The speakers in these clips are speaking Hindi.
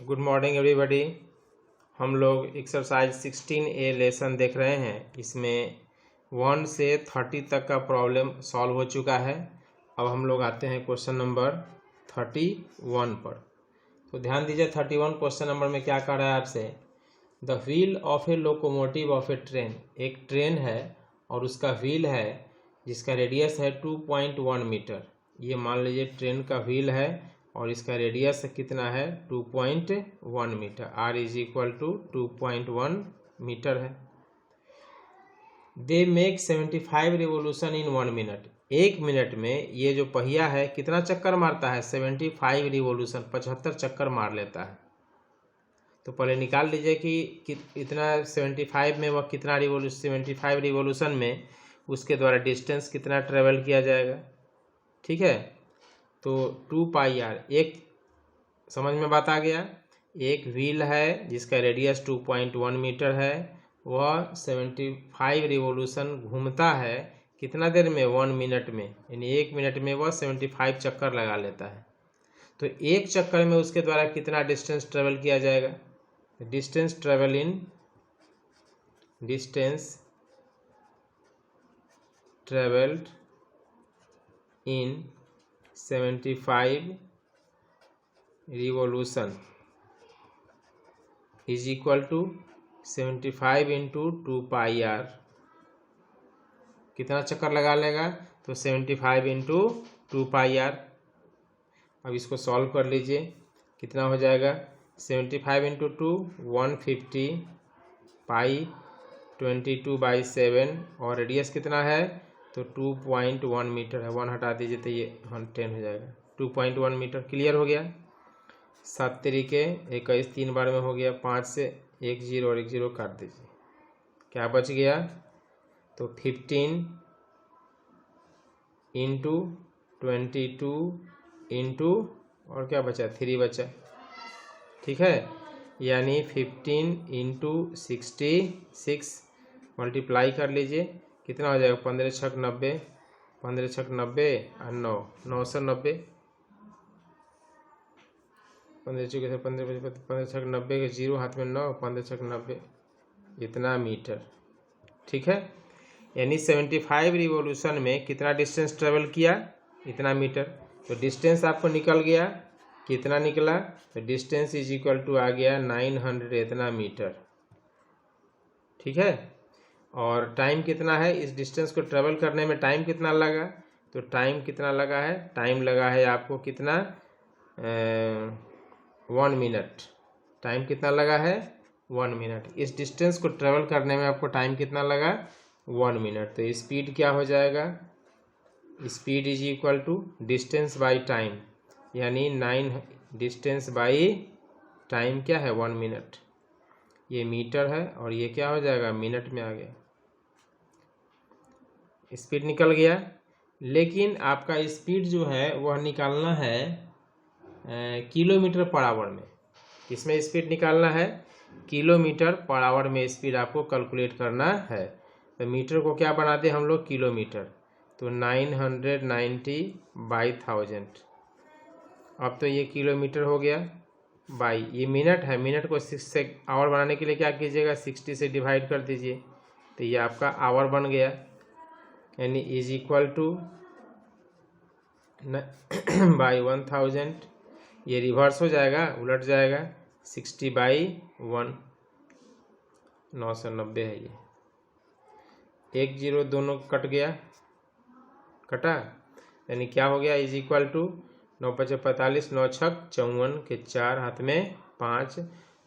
Good morning everybody. हम लोग एक्सरसाइज 16A लेसन देख रहे हैं। इसमें 1 से 30 तक का प्रॉब्लम सॉल्व हो चुका है। अब हम लोग आते हैं क्वेश्चन नंबर 31 पर। तो ध्यान दीजिए, 31 क्वेश्चन नंबर में क्या कह रहा है आपसे। The wheel of A locomotive of A train, एक ट्रेन है और उसका व्हील है जिसका रेडियस है 2.1 मीटर। ये मान लीजिए ट्रेन का व्हील है और इसका रेडियस कितना है 2.1 metre. r is equal to 2.1 metre है। They make 75 revolution in 1 minute. 1 minute में ये जो पहिया है कितना चक्कर मारता है 75 रिवोल्यूशन, 75 चक्कर मार लेता है। तो पहले निकाल लीजिए कि इतना 75 में वह कितना रिवोल्यूशन, 75 रिवोल्यूशन में उसके द्वारा डिस्टेंस कितना ट्रेवल किया जाएगा। ठीक है, तो 2πr, एक समझ में बात आ गया। एक व्हील है जिसका रेडियस 2.1 मीटर है, वह 75 रिवोल्यूशन घूमता है कितना देर में 1 मिनट में, यानी 1 मिनट में वह 75 चक्कर लगा लेता है। तो एक चक्कर में उसके द्वारा कितना डिस्टेंस ट्रेवल किया जाएगा। Distance travel in 75 revolution is equal to 75 into 2πr। कितना चक्कर लगा लेगा तो 75 इंटू 2πr। अब इसको सॉल्व कर लीजिए, कितना हो जाएगा 75 इंटू 2 150 पाई 22/7 और रेडियस कितना है तो 2.1 मीटर है। 1 हटा दीजिए तो ये 10 हो जाएगा। 2.1 मीटर क्लियर हो गया। 7 तरीके 21 3 बार में हो गया। 5 से 1 0 और 1 0 काट दीजिए, क्या बच गया तो 15 इंटू 22 इंटू और क्या बचा 3 बचा। ठीक है, यानी 15 इंटू 66 मल्टीप्लाई कर लीजिए, कितना हो जाएगा 15 छक 90, 15 छक 90 और 9 990, 15 चुके थे 15 छक 90 के 0 हाथ में 9, 15 छक 90 इतना मीटर। ठीक है, यानी 75 रिवोल्यूशन में कितना डिस्टेंस ट्रेवल किया इतना मीटर। तो डिस्टेंस आपको निकल गया, कितना निकला तो डिस्टेंस इज इक्वल टू आ गया 900 इतना मीटर। ठीक है, और टाइम कितना है इस डिस्टेंस को ट्रेवल करने में, टाइम कितना लगा तो टाइम कितना लगा है, टाइम लगा है आपको कितना 1 मिनट। टाइम कितना लगा है 1 मिनट। इस डिस्टेंस को ट्रेवल करने में आपको टाइम कितना लगा 1 मिनट। तो स्पीड क्या हो जाएगा, speed is equal to distance by time, यानी 9 डिस्टेंस बाई टाइम क्या है 1 मिनट। ये मीटर है और ये क्या हो जाएगा मिनट में आ गया। स्पीड निकल गया, लेकिन आपका स्पीड जो है वह निकालना है किलोमीटर पर आवर में। इसमें स्पीड निकालना है किलोमीटर पर आवर में, स्पीड आपको कैलकुलेट करना है। तो मीटर को क्या बना दे हम लोग किलोमीटर, तो 990/1000। अब तो ये किलोमीटर हो गया बाई ये मिनट है, मिनट को 6 से आवर बनाने के लिए क्या कीजिएगा 60 से डिवाइड कर दीजिए, तो ये आपका आवर बन गया। यानी इज इक्वल टू बाई 1000, ये रिवर्स हो जाएगा उलट जाएगा 60/1, 990 है। ये 1 0 दोनों कट गया, कटा, यानी क्या हो गया इज इक्वल टू 9 5 45 9 छक 54 के 4 हाथ में 5,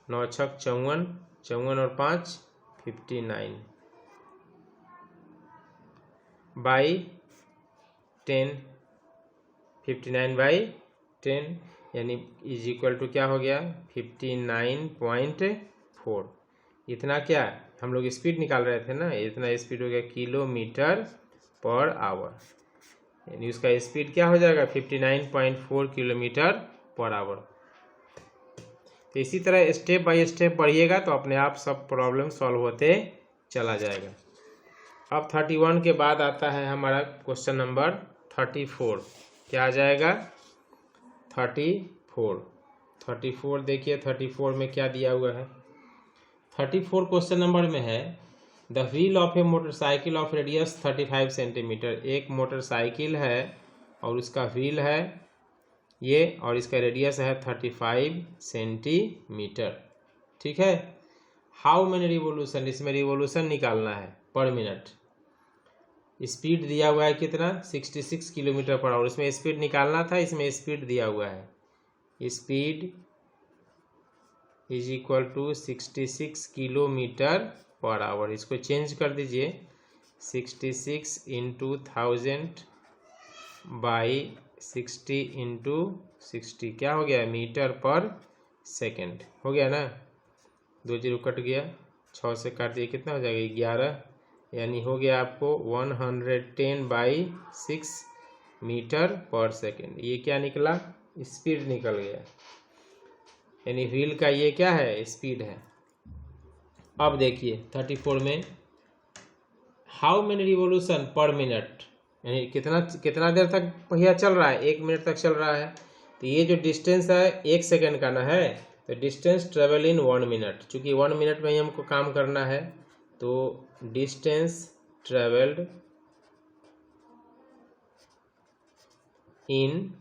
9 छक 54, 54 और 5 59 बाई 10, 59/10, यानी इज इक्वल टू क्या हो गया 59.4। इतना क्या हम लोग स्पीड निकाल रहे थे ना, इतना स्पीड हो गया किलोमीटर पर आवर, यानी उसका स्पीड क्या हो जाएगा 59.4 किलोमीटर पर आवर। तो इसी तरह स्टेप बाय स्टेप पढ़िएगा तो अपने आप सब प्रॉब्लम सॉल्व होते चला जाएगा। अब 31 के बाद आता है हमारा क्वेश्चन नंबर 34। क्या आ जाएगा 34। 34 देखिए 34 में क्या दिया हुआ है। 34 क्वेश्चन नंबर में है the wheel of A motorcycle of radius 35 centimetre. एक मोटरसाइकिल है और उसका व्हील है ये, और इसका रेडियस है 35 सेंटीमीटर। ठीक है। हाउ मैनी रिवोल्यूशन, इसमें रिवोल्यूशन निकालना है पर मिनट। स्पीड दिया हुआ है कितना, 66 किलोमीटर पर आवर। इसमें स्पीड निकालना था, इसमें स्पीड दिया हुआ है speed is equal to 66 kilometre per hour. इसको चेंज कर दीजिए 66 इंटू 1000 बाई 60 इंटू 60 क्या हो गया, मीटर पर सेकेंड हो गया ना। 2 जीरो कट गया, 6 से काट दिए कितना हो जाएगा 11, यानी हो गया आपको 110 बाई 6 मीटर पर सेकेंड। ये क्या निकला, स्पीड निकल गया, यानी व्हील का ये क्या है, स्पीड है। अब देखिए 34 में how many revolution per minute, यानी कितना देर तक पहिया चल रहा है, 1 मिनट तक चल रहा है। तो ये जो डिस्टेंस है 1 सेकेंड का ना है, तो डिस्टेंस ट्रेवल इन 1 मिनट, चूंकि 1 मिनट में ही हमको काम करना है, तो डिस्टेंस ट्रेवल्ड इन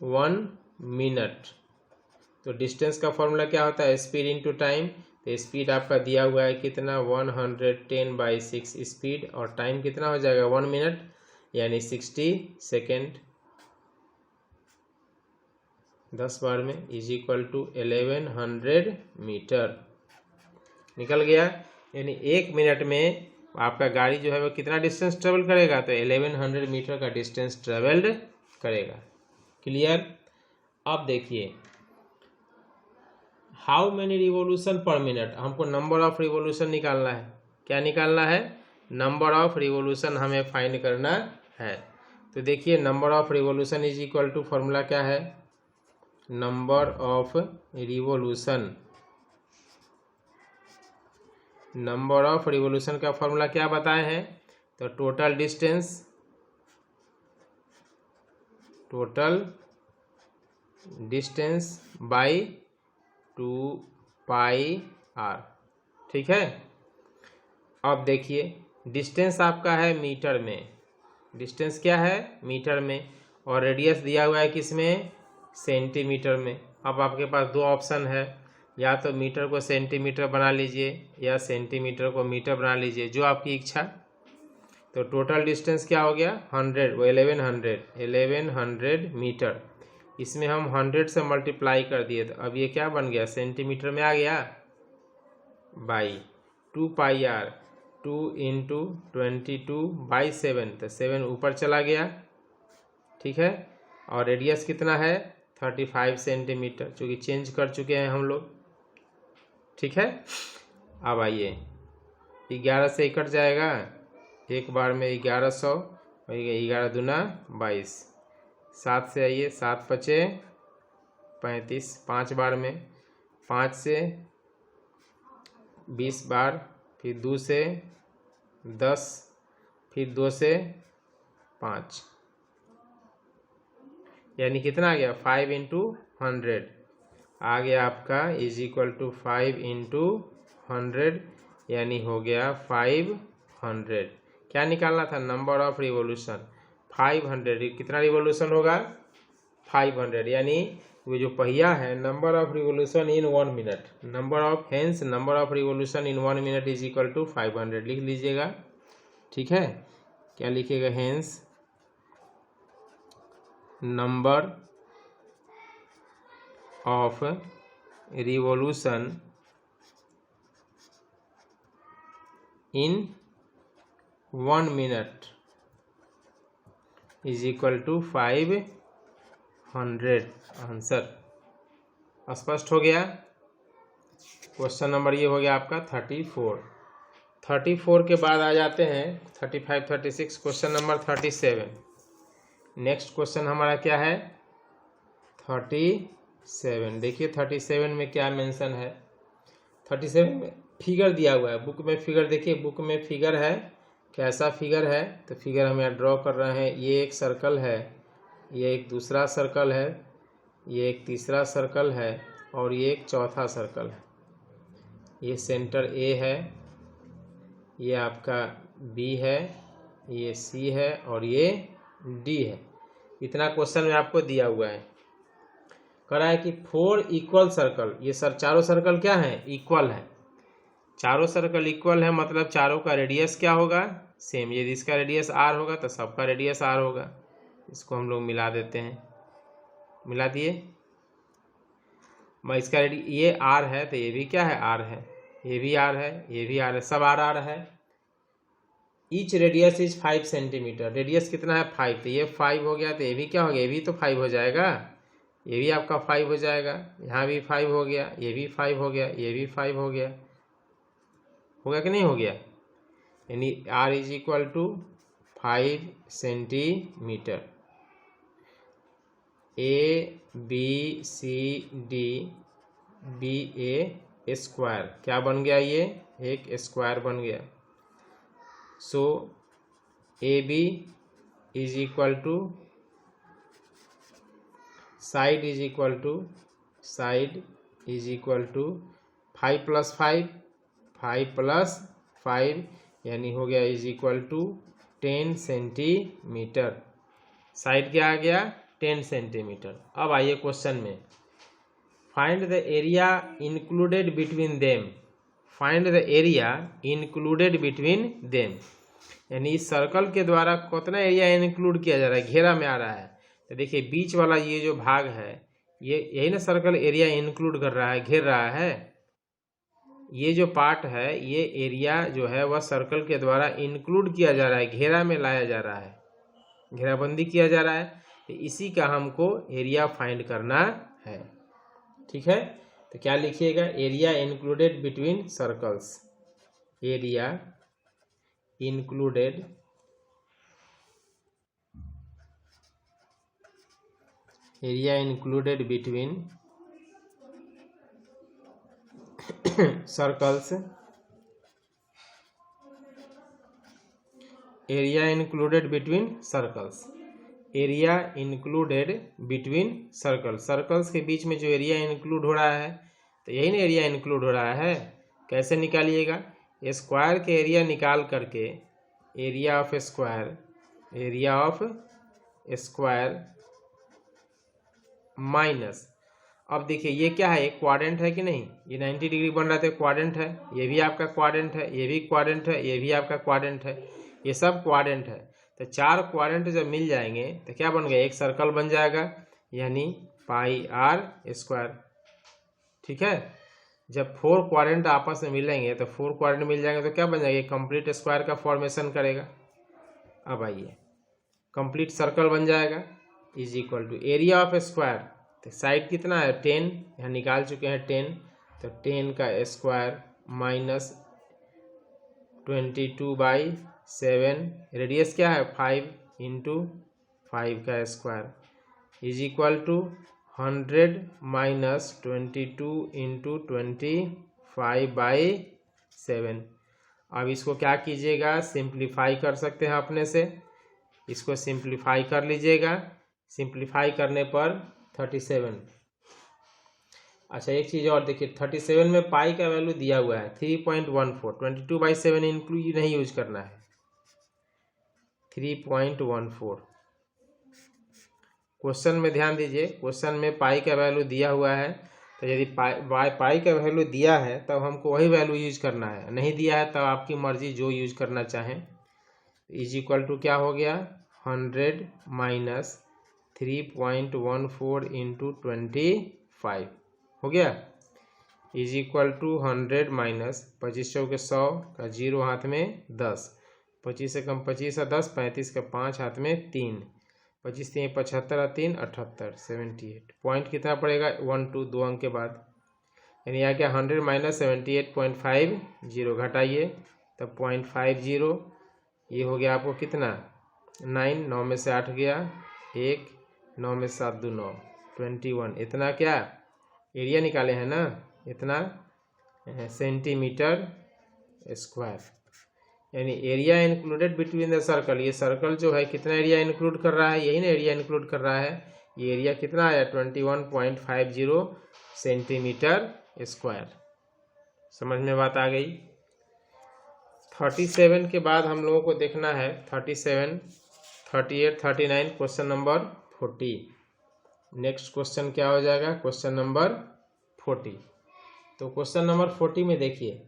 1 मिनट। तो डिस्टेंस का फॉर्मूला क्या होता है, स्पीड इनटू टाइम। तो स्पीड आपका दिया हुआ है कितना 110 बाई 6 स्पीड, और टाइम कितना हो जाएगा 1 मिनट, यानी 60 सेकेंड 10 बार में इज इक्वल टू 1100 मीटर। निकल गया, यानी 1 मिनट में आपका गाड़ी जो है वो कितना डिस्टेंस ट्रेवल करेगा, तो 1100 मीटर का डिस्टेंस ट्रेवल्ड करेगा। क्लियर। अब देखिए how many revolution per minute, हमको नंबर ऑफ रिवोल्यूशन निकालना है। क्या निकालना है, नंबर ऑफ रिवोल्यूशन हमें फाइंड करना है। तो देखिए number of revolution is equal to formula क्या है, number of revolution, number of revolution का फॉर्मूला क्या बताए हैं, तो total distance by 2 pi r. ठीक है। अब देखिए डिस्टेंस आपका है मीटर में, डिस्टेंस क्या है मीटर में, और रेडियस दिया हुआ है किसमें, सेंटीमीटर में। अब आपके पास 2 ऑप्शन है, या तो मीटर को सेंटीमीटर बना लीजिए या सेंटीमीटर को मीटर बना लीजिए, जो आपकी इच्छा। तो टोटल डिस्टेंस क्या हो गया 100, वो 1100 मीटर। इसमें हम 100 से मल्टीप्लाई कर दिए, तो अब ये क्या बन गया, सेंटीमीटर में आ गया, by 2 pi r, 2 into 22 by 7, तो 7 ऊपर चला गया। ठीक है। और रेडियस कितना है 35 सेंटीमीटर, चूँकि चेंज कर चुके हैं हम लोग। ठीक है। अब आइए 11 से कट जाएगा एक बार में 1100, 11 दूना 22, 7 से आइए 7 पचे 35, 5 बार में 5 से 20 बार, फिर 2 से 10, फिर 2 से 5, यानी कितना आ गया 5 इंटू 100 आ गया आपका, इज इक्वल टू 5 इंटू 100, यानी हो गया 500। क्या निकालना था, नंबर ऑफ रिवोल्यूशन 500। कितना रिवोल्यूशन होगा 500, यानी वो जो पहिया है नंबर ऑफ रिवोल्यूशन इन 1 मिनट, number of revolution in 1 minute is equal to 500 लिख लीजिएगा। ठीक है। क्या लिखिएगा, hence number of revolution in 1 minute is equal to 500। Answer स्पष्ट हो गया। क्वेश्चन नंबर ये हो गया आपका 34। 34 के बाद आ जाते हैं 35, 36, क्वेश्चन नंबर 37। नेक्स्ट क्वेश्चन हमारा क्या है 37। देखिए 37 में क्या मेंशन है, 37 में फिगर दिया हुआ है, बुक में फिगर देखिए, बुक में फिगर है, कैसा फिगर है, तो फिगर हम यहाँ ड्रॉ कर रहे हैं। ये एक सर्कल है, ये एक दूसरा सर्कल है, ये एक तीसरा सर्कल है, और ये एक चौथा सर्कल है। ये सेंटर ए है, ये आपका बी है, ये सी है और ये डी है। इतना क्वेश्चन में आपको दिया हुआ है। कह रहा है कि 4 इक्वल सर्कल, ये चारों सर्कल क्या है, इक्वल है। चारों सर्कल इक्वल है मतलब चारों का रेडियस क्या होगा, सेम। यदि इसका रेडियस आर होगा तो सबका रेडियस आर होगा। इसको हम लोग मिला देते हैं, मिला दिए। इसका ये आर है तो ये भी क्या है, आर है, ये भी आर है, ये भी आर है, सब आर आर है। Each radius is 5 centimetre. Radius कितना है, 5, तो ये 5 हो गया, तो ये भी क्या हो गया, ये भी तो 5 हो जाएगा, ये भी आपका 5 हो जाएगा, यहाँ भी 5 हो गया, ये भी 5 हो गया, ये भी 5 हो गया, होगा कि नहीं हो गया। यानी r is equal to 5 centimetre. A B C D be a square क्या बन गया, ये एक स्क्वायर बन गया। So A B is equal to side is equal to 5 plus 5 यानी हो गया is equal to 10 centimetre. Side क्या आ गया, 10 सेंटीमीटर। अब आइए क्वेश्चन में, find the area included between them. Find the area included between them, यानी इस सर्कल के द्वारा कितना एरिया इंक्लूड किया जा रहा है, घेरा में आ रहा है। तो देखिए बीच वाला ये जो भाग है, ये यही ना सर्कल एरिया इंक्लूड कर रहा है, घेर रहा है। ये जो पार्ट है, ये एरिया जो है वह सर्कल के द्वारा इंक्लूड किया जा रहा है, घेरा में लाया जा रहा है, घेराबंदी किया जा रहा है। तो इसी का हमको एरिया फाइंड करना है, ठीक है। तो क्या लिखिएगा, area included between circles, area included between circles, area included between circles, area included between circles. Circles के बीच में जो एरिया इंक्लूड हो रहा है, तो यही ना एरिया इंक्लूड हो रहा है। कैसे निकालिएगा, स्क्वायर के एरिया निकाल करके एरिया ऑफ स्क्वायर माइनस, अब देखिए ये क्या है, एक क्वाड्रेंट है कि नहीं, ये 90 डिग्री बन रहा था, क्वाड्रेंट है, ये भी आपका क्वाड्रेंट है, ये भी क्वाड्रेंट है, ये भी आपका क्वाड्रेंट है, ये सब क्वाड्रेंट है। तो 4 क्वाड्रेंट जब मिल जाएंगे तो क्या बन गया, एक सर्कल बन जाएगा, यानी पाई आर स्क्वायर, ठीक है। जब 4 क्वाड्रेंट आपस में मिलेंगे तो 4 क्वाड्रेंट मिल जाएंगे तो क्या बन जाएगा, कंप्लीट स्क्वायर का फॉर्मेशन करेगा। अब आइए, कंप्लीट सर्कल बन जाएगा, is equal to area of square, तो साइड कितना है 10, यहाँ निकाल चुके हैं 10, तो 10 का स्क्वायर माइनस 22/7, रेडियस क्या है 5 इंटू 5 का square is equal to 100 minus 22 into 25/7। अब इसको क्या कीजिएगा, सिंप्लीफाई कर सकते हैं अपने से, इसको सिंप्लीफाई कर लीजिएगा। सिंप्लीफाई करने पर 37। अच्छा एक चीज़ और देखिए, 37 में पाई का वैल्यू दिया हुआ है 3.14, 22/7 इंक्लूड नहीं यूज करना है, 3.14। क्वेश्चन में ध्यान दीजिए, क्वेश्चन में पाई का वैल्यू दिया हुआ है, तो यदि पाई का वैल्यू दिया है तब हमको वही वैल्यू यूज करना है, नहीं दिया है तब आपकी मर्जी जो यूज करना चाहें। इज इक्वल टू क्या हो गया, 100 माइनस 3.14 इंटू 25 हो गया, इज इक्वल टू 100 माइनस 25 चौके 100 का 0 हाथ में 10, 25 से कम 25 है 10, 35 का 5 हाथ में 3, 25 3 75 3 78, 78। पॉइंट कितना पड़ेगा 1 2 2 अंक के बाद, यानी आ गया 100 माइनस 78.50, घटाइए तब 0.50, ये हो गया आपको कितना 9, 9 में से 8 गया 1, 9 में 7 2 9, 21। इतना क्या एरिया निकाले हैं ना, इतना सेंटीमीटर स्क्वायर, यानी area included between the circle. ये सर्कल जो है कितना एरिया इंक्लूड कर रहा है, यही ना एरिया इंक्लूड कर रहा है, ये एरिया कितना आया 21.50 सेंटीमीटर स्क्वायर। समझ में बात आ गई। 37 के बाद हम लोगों को देखना है 37, 38, 39, क्वेश्चन नंबर 40। नेक्स्ट क्वेश्चन क्या हो जाएगा, क्वेश्चन नंबर 40। तो क्वेश्चन नंबर 40 में देखिए,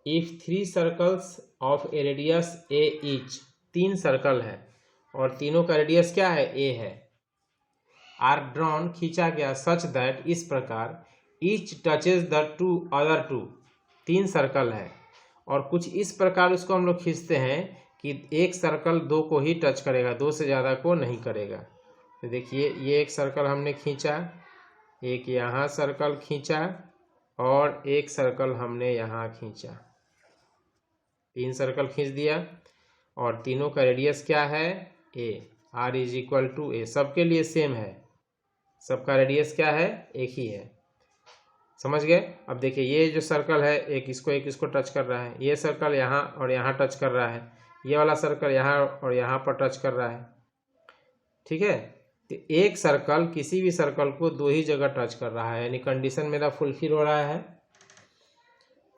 if 3 circles of A radius A each, 3 circle है और तीनों का रेडियस क्या है, ए है, आर ड्रॉन खींचा गया सच दैट, इस प्रकार, each touches the two other two, 3 circle है और कुछ इस प्रकार उसको हम लोग खींचते हैं कि एक सर्कल 2 को ही टच करेगा, 2 से ज़्यादा को नहीं करेगा। तो देखिए ये एक सर्कल हमने खींचा, एक यहाँ सर्कल खींचा और एक सर्कल हमने यहाँ खींचा, 3 सर्कल खींच दिया और तीनों का रेडियस क्या है, ए, आर इज इक्वल टू ए, सबके लिए सेम है, सबका रेडियस क्या है, एक ही है। समझ गए। अब देखिए ये जो सर्कल है एक इसको टच कर रहा है, ये सर्कल यहाँ और यहाँ टच कर रहा है, ये वाला सर्कल यहाँ और यहाँ पर टच कर रहा है, ठीक है। तो एक सर्कल किसी भी सर्कल को 2 ही जगह टच कर रहा है, यानी कंडीशन मेरा फुलफिल हो रहा है।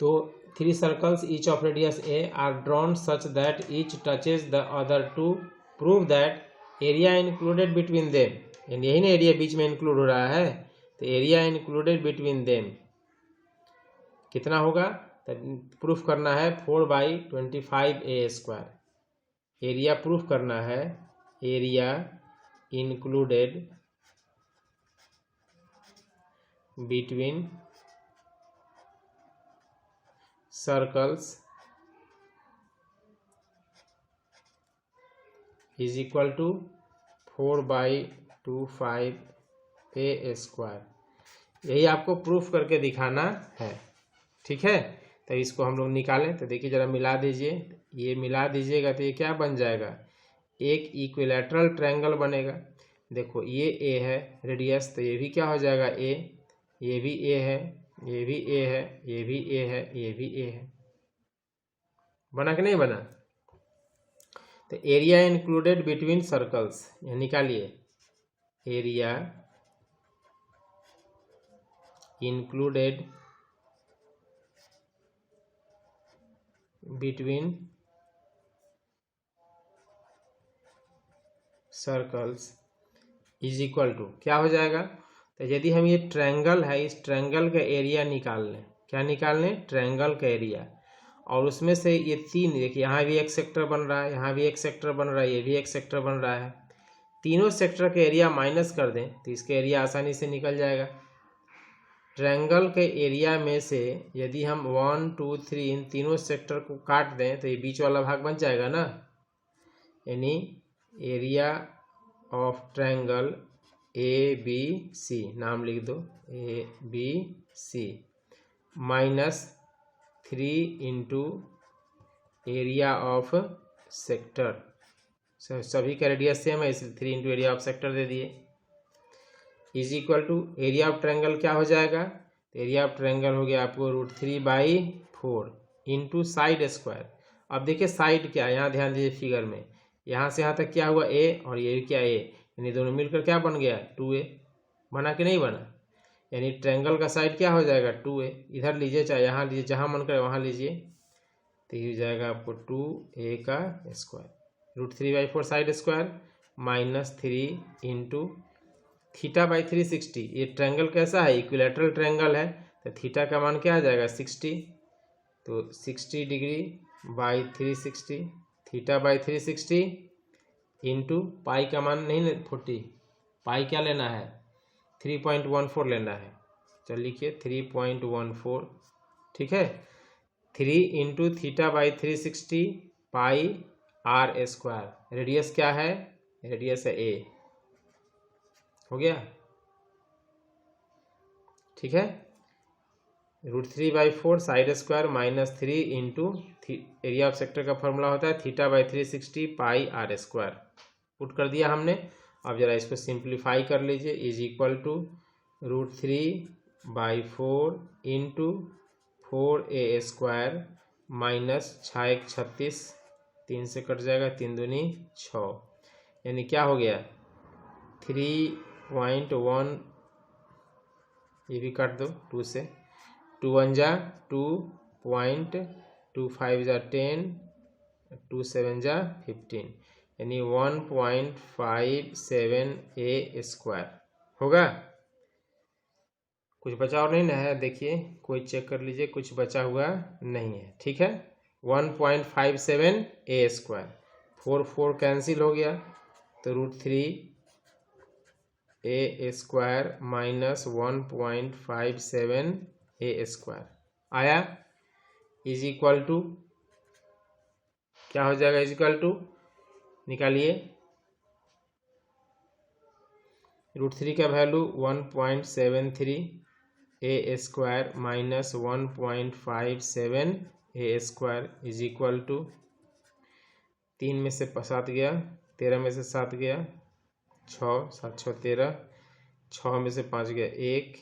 तो 3 circles each of radius a are drawn such that each touches the other two, prove that area included between them, यानी यही ना एरिया बीच में इंक्लूड हो रहा है, तो एरिया इंक्लूडेड बिटवीन देम कितना होगा, तो प्रूफ करना है 4/25 a²। एरिया प्रूफ करना है, area included between circles is equal to 4/25 a²। यही आपको प्रूफ करके दिखाना है, ठीक है। तो इसको हम लोग निकालें, तो देखिए जरा मिला दीजिए, ये मिला दीजिएगा तो ये क्या बन जाएगा, एक इक्विलैटरल ट्रायंगल बनेगा। देखो ये ए है रेडियस, तो ये भी क्या हो जाएगा ए, ये भी ए है, ये भी ए है, ये भी ए है, ये भी ए है, बना कि नहीं बना। तो एरिया इंक्लूडेड बिटवीन सर्कल्स, ये निकालिए, area included between circles is equal to क्या हो जाएगा। तो यदि हम ये ट्रायंगल है, इस ट्रायंगल का एरिया निकाल लें, क्या निकाल लें, ट्रायंगल का एरिया, और उसमें से ये 3 देखिए, यहाँ भी एक सेक्टर बन रहा है, यहाँ भी एक सेक्टर बन रहा है, ये भी एक सेक्टर बन रहा है, तीनों सेक्टर का एरिया माइनस कर दें तो इसका एरिया आसानी से निकल जाएगा। ट्रायंगल के एरिया में से यदि हम 1, 2, 3 इन तीनों सेक्टर को काट दें तो ये बीच वाला भाग बन जाएगा ना, यानी area of triangle A B C, नाम लिख दो A B C, -3 into area of sector, सभी का रेडियस सेम है इसलिए 3 इंटू एरिया ऑफ सेक्टर दे दिए, is equal to area of triangle क्या हो जाएगा, तो एरिया ऑफ ट्रायंगल हो गया आपको √3/4 इंटू साइड स्क्वायर। अब देखिए साइड क्या है, यहाँ ध्यान दीजिए फिगर में, यहाँ से यहाँ तक क्या हुआ ए और ये भी क्या ए, यानी दोनों मिलकर क्या बन गया 2a, बना कि नहीं बना, यानी ट्रायंगल का साइड क्या हो जाएगा 2a। इधर लीजिए चाहे यहाँ लीजिए, जहाँ मन करे वहाँ लीजिए, तो ये हो जाएगा आपको 2a का स्क्वायर, √3/4 साइड स्क्वायर -3 इंटू θ/360। ये ट्रायंगल कैसा है, इक्विलैटरल ट्रायंगल है, तो थीटा का मान क्या आ जाएगा 60, तो 60 डिग्री बाई 360, θ/360 इंटू पाई का मान नहीं 40, पाई क्या लेना है 3.14 लेना है, चल लिखिए 3.14, ठीक है। 3 इंटू θ/360 पाई r², रेडियस क्या है, रेडियस है a, हो गया, ठीक है। √3/4 side square -3 into area of sector का फॉर्मूला होता है θ/360 पाई r², पुट कर दिया हमने। अब जरा इसको सिंप्लीफाई कर लीजिए, is equal to √3/4 into 4a² -6 36, 3 से कट जाएगा, 3 दूनी 6, यानी क्या हो गया 3 0.1, ये भी काट दो 2 से, 2 1 जा 2, 2 5 जा 10, 2 7 जा 15, यानी 1.57 ए स्क्वायर होगा। कुछ बचा और नहीं ना है, देखिए कोई चेक कर लीजिए, कुछ बचा हुआ नहीं है, ठीक है। 1.57 ए स्क्वायर, 4 4 कैंसिल हो गया, तो √3 a square minus 1.57 a square आया, इज इक्वल टू क्या हो जाएगा, इज इक्वल टू निकालिए, √3 का value 1.73 a square minus 1.57 a square is equal to 3 में से 7 गया, 13 में से 7 गया 6, 7 6 13, 6 में से 5 गया 1,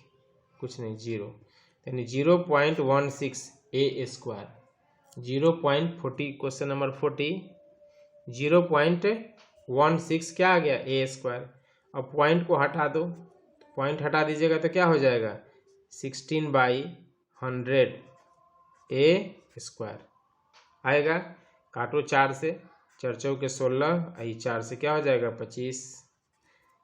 कुछ नहीं 0, यानी 0.16 ए स्क्वायर, 0.40, क्वेश्चन नंबर 40, 0.16 क्या आ गया, ए स्क्वायर। अब पॉइंट को हटा दो, पॉइंट हटा दीजिएगा तो क्या हो जाएगा, 16/100 ए स्क्वायर आएगा। काटो 4 से, 4 चौके 16, 4 से क्या हो जाएगा 25,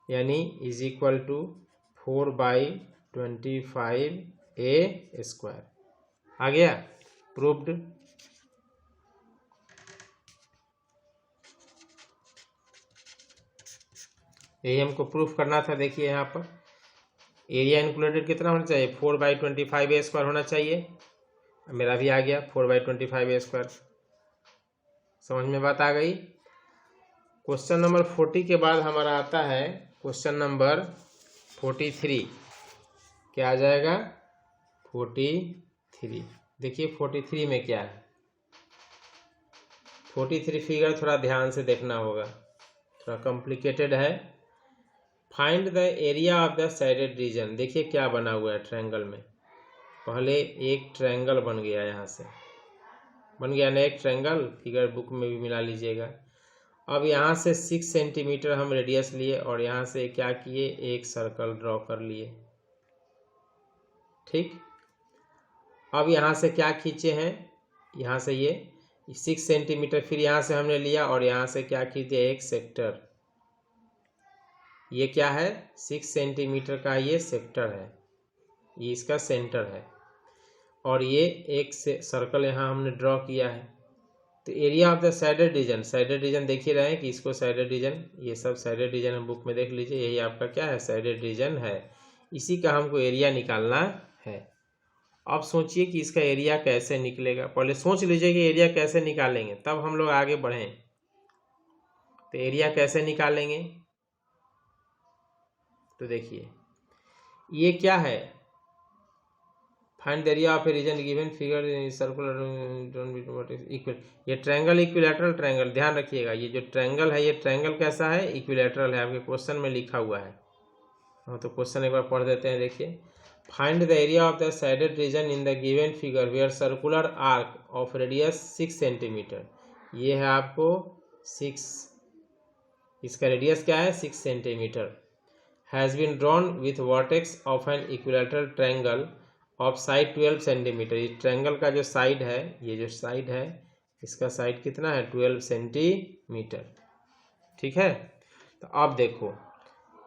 यानी is equal to 4/25 a square आ गया, प्रूव्ड। यही हमको प्रूफ करना था। देखिए यहाँ पर एरिया इंक्लूडेड कितना होना चाहिए, 4/25 ए स्क्वायर होना चाहिए, मेरा भी आ गया 4/25 ए स्क्वायर। समझ में बात आ गई। क्वेश्चन नंबर 40 के बाद हमारा आता है क्वेश्चन नंबर 43, क्या आ जाएगा 43। देखिए 43 में क्या है, 43 फिगर थोड़ा ध्यान से देखना होगा, थोड़ा कॉम्प्लिकेटेड है। Find the area of the shaded reason. देखिए क्या बना हुआ है ट्रायंगल में, पहले एक ट्रायंगल बन गया, यहाँ से बन गया ना एक ट्रायंगल, फिगर बुक में भी मिला लीजिएगा। अब यहाँ से 6 सेंटीमीटर हम रेडियस लिए और यहाँ से क्या किए, एक सर्कल ड्रॉ कर लिए, ठीक। अब यहाँ से क्या खींचे हैं, यहाँ से ये 6 सेंटीमीटर, फिर यहाँ से हमने लिया और यहाँ से क्या खींचे, एक सेक्टर। ये क्या है, 6 सेंटीमीटर का ये सेक्टर है, ये इसका सेंटर है, और ये एक से सर्कल यहाँ हमने ड्रॉ किया है। तो area of the shaded reason, shaded region देख ही रहे हैं कि इसको साइडेड रीजन, ये सब साइडेड रीजन हम बुक में देख लीजिए, यही आपका क्या है, साइडेड रीजन है। इसी का हमको एरिया निकालना है। अब सोचिए कि इसका एरिया कैसे निकलेगा, पहले सोच लीजिए कि एरिया कैसे निकालेंगे, तब हम लोग आगे बढ़ें। तो एरिया कैसे निकालेंगे, तो देखिए ये क्या है, find the area of a region given figure circular equal, ये ट्रायंगल इक्विलैटरल ट्रायंगल, ध्यान रखिएगा ये जो ट्रायंगल है, ये ट्रायंगल कैसा है, इक्विलैटरल है, आपके क्वेश्चन में लिखा हुआ है। हाँ तो क्वेश्चन एक बार पढ़ देते हैं। देखिए find the area of the shaded region in the given figure where circular arc of radius 6 centimetre. ये है आपको 6, इसका रेडियस क्या है 6 centimetre, has been drawn with vertex of an equilateral triangle of side 12 centimetre. ये ट्रायंगल का जो साइड है, ये जो साइड है इसका साइड कितना है 12 सेंटीमीटर, ठीक है। तो अब देखो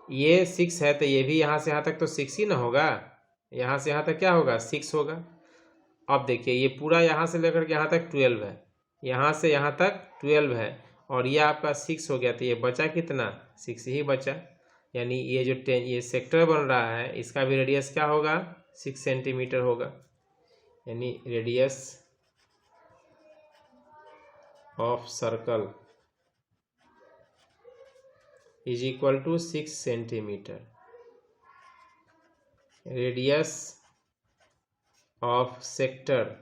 ये 6 है, तो ये भी यहाँ से यहाँ तक तो 6 ही ना होगा, यहाँ से यहाँ तक क्या होगा 6 होगा। अब देखिए ये पूरा यहाँ से लेकर के यहाँ तक 12 है, यहाँ से यहाँ तक 12 है, और ये आपका 6 हो गया, तो ये बचा कितना 6 ही बचा, यानी ये जो ये सेक्टर बन रहा है इसका भी रेडियस क्या होगा 6 सेंटीमीटर होगा, यानी radius of circle is equal to 6 centimetre, radius of sector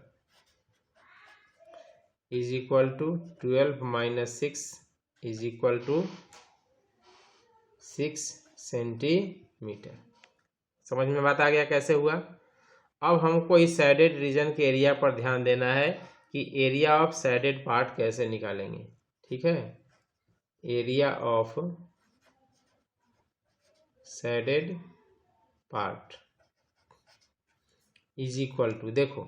is equal to 12 minus 6 is equal to 6 centimetre. समझ में बात आ गया कैसे हुआ। अब हमको इस साइडेड रीजन के एरिया पर ध्यान देना है कि एरिया ऑफ साइडेड पार्ट कैसे निकालेंगे, ठीक है। Area of shaded part is equal to, देखो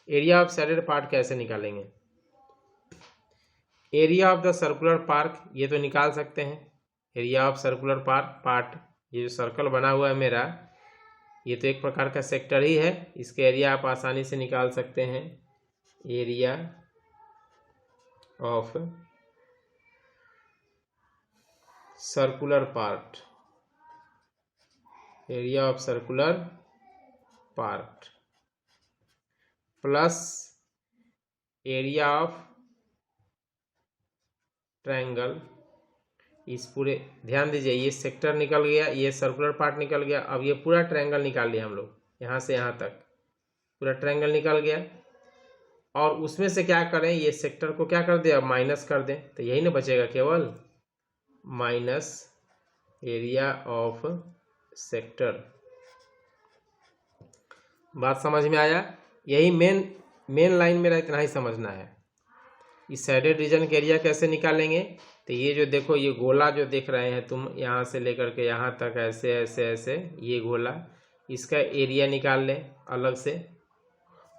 एरिया ऑफ शेडेड पार्ट कैसे निकालेंगे। Area of the circular park ये तो निकाल सकते हैं, एरिया ऑफ सर्कुलर पार्ट ये जो सर्कल बना हुआ है मेरा, ये तो एक प्रकार का सेक्टर ही है, इसके एरिया आप आसानी से निकाल सकते हैं। Area of circular part, area of circular part plus area of triangle, इस पूरे, ध्यान दीजिए ये सेक्टर निकल गया, ये सर्कुलर पार्ट निकल गया, अब ये पूरा ट्रायंगल निकाल लिया हम लोग, यहाँ से यहाँ तक पूरा ट्रायंगल निकल गया। और उसमें से क्या करें, ये सेक्टर को क्या कर दें, अब माइनस कर दें, तो यही ना बचेगा, केवल माइनस एरिया ऑफ सेक्टर। बात समझ में आया? यही मेन लाइन मेरा इतना ही समझना है। इस शेडेड रीजन के एरिया कैसे निकालेंगे, तो ये जो देखो ये गोला जो देख रहे हैं तुम, यहाँ से लेकर के यहाँ तक ऐसे ऐसे ऐसे, ये गोला, इसका एरिया निकाल लें अलग से।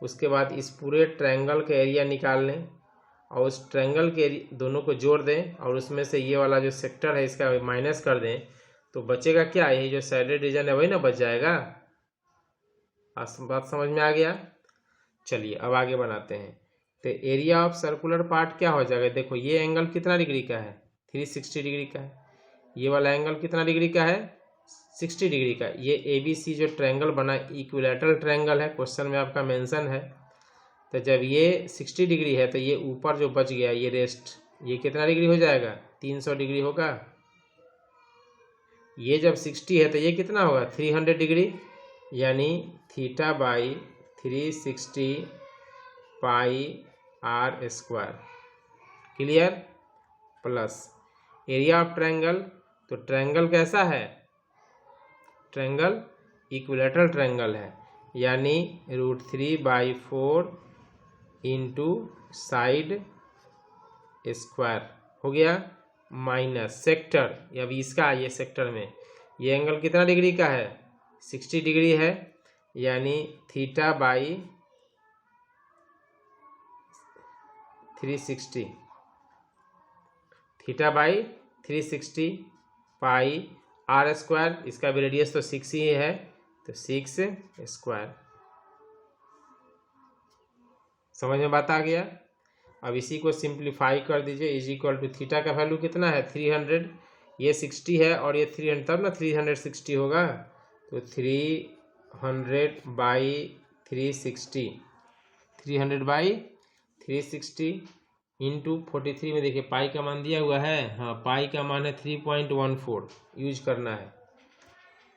उसके बाद इस पूरे ट्रायंगल का एरिया निकाल लें और उस ट्रायंगल के दोनों को जोड़ दें और उसमें से ये वाला जो सेक्टर है इसका माइनस कर दें, तो बचेगा क्या, यही जो शेडेड रीजन है वही ना बच जाएगा। बात समझ में आ गया? चलिए अब आगे बनाते हैं। तो एरिया ऑफ सर्कुलर पार्ट क्या हो जाएगा, देखो ये एंगल कितना डिग्री का है, 360 डिग्री का है। ये वाला एंगल कितना डिग्री का है, 60 डिग्री का। ये ABC जो ट्रायंगल बना इक्विलैटरल ट्रायंगल है, क्वेश्चन में आपका मेंशन है। तो जब ये 60 डिग्री है तो ये ऊपर जो बच गया ये रेस्ट, ये कितना डिग्री हो जाएगा, 300 डिग्री होगा। ये जब 60 है तो ये कितना होगा, 300 डिग्री, यानी theta by 360 pi r square. Clear? Plus area of triangle, तो ट्रायंगल कैसा है, ट्रायंगल इक्विलैटरल ट्रायंगल है, यानी √3/4 इंटू साइड स्क्वायर हो गया, माइनस सेक्टर। अब इसका ये सेक्टर में ये एंगल कितना डिग्री का है, 60 डिग्री है, यानी theta by 360, theta by 360 pi r square, इसका भी रेडियस तो 6 ही है, तो 6 स्क्वायर। समझ में बात आ गया? अब इसी को सिंप्लीफाई कर दीजिए, इज इक्वल टू थीटा का वैल्यू कितना है, 300, ये 60 है और ये 300, तब ना 360 होगा, तो 300/360, 300/360 इंटू 43 में देखिए पाई का मान दिया हुआ है, हाँ पाई का मान है 3.14 यूज करना है।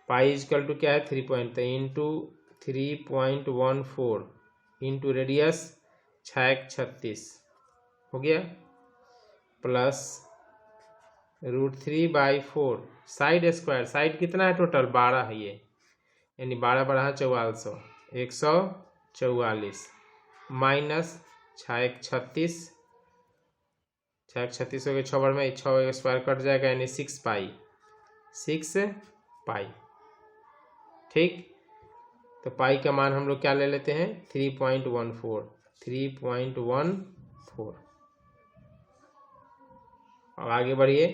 पाई इजकल टू क्या है, 3 तो इंटू 3.14 इंटू रेडियस 636 हो गया, प्लस √3/4 साइड स्क्वायर, साइड कितना है टोटल, 12 है ये, यानी 12 बढ़ा 4400, 144 माइनस 636, 636 हो गया, 6 बार में 6 स्क्वायर कट जाएगा, यानी 6 पाई, ठीक। तो पाई का मान हम लोग क्या ले लेते हैं, 3.14। और आगे बढ़िए,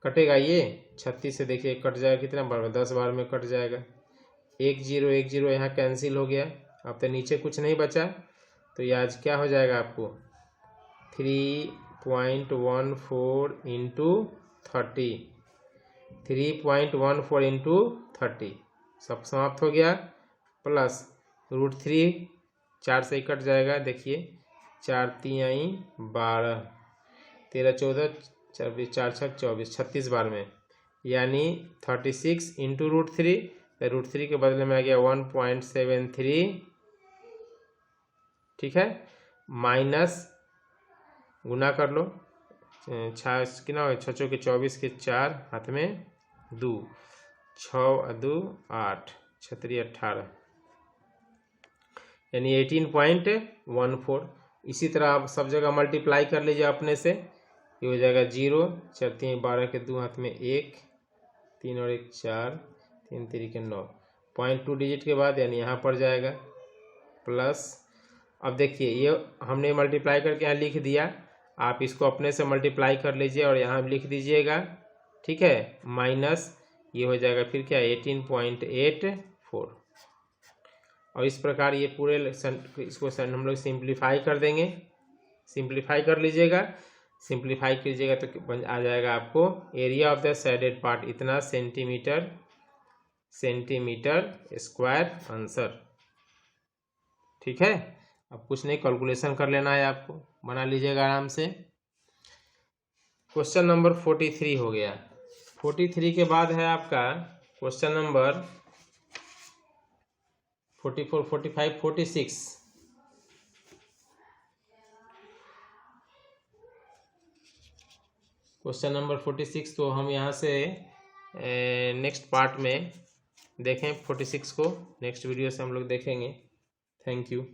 कटेगा ये 36 से, देखिए कट जाएगा कितना बार में, 10 बार में कट जाएगा, 1 0 1 0 यहाँ कैंसिल हो गया। अब तो नीचे कुछ नहीं बचा, तो ये आज क्या हो जाएगा आपको, 3.14 इंटू 30, 3.14 इंटू 30, सब समाप्त हो गया, प्लस √3, 4 से कट जाएगा, देखिए 4 3 12, 13 14 24, 4 6 24, 36 बार में, यानी 36 इंटू √3, √3 के बदले में आ गया 1.73, ठीक है, माइनस गुना कर लो, 6 कितना हो, 6 के 24 के 4 हाथ में 2, 6 2 8, 36 18, यानी 18.14। इसी तरह आप सब जगह मल्टीप्लाई कर लीजिए अपने से, ये हो जाएगा 0, 4 3 12 के 2 हाथ में 1, 3 और 1 4, 3 3 9, 0.2 डिजिट के बाद यानी यहाँ पर जाएगा प्लस। अब देखिए ये हमने मल्टीप्लाई करके यहाँ लिख दिया, आप इसको अपने से मल्टीप्लाई कर लीजिए और यहाँ लिख दीजिएगा, ठीक है, माइनस ये हो जाएगा फिर क्या 18.84। और इस प्रकार ये पूरे इसको हम लोग सिंप्लीफाई कर देंगे। सिंप्लीफाई कर लीजिएगा, सिंप्लीफाई कीजिएगा तो आ जाएगा आपको area of the shaded part इतना सेंटीमीटर स्क्वायर आंसर। ठीक है, अब कुछ नहीं, कैलकुलेशन कर लेना है आपको, बना लीजिएगा आराम से। क्वेश्चन नंबर 43 हो गया। 43 के बाद है आपका क्वेश्चन नंबर 44, 45, 46। क्वेश्चन नंबर 46 तो हम यहाँ से नेक्स्ट पार्ट में देखें। 46 को नेक्स्ट वीडियो से हम लोग देखेंगे। Thank you.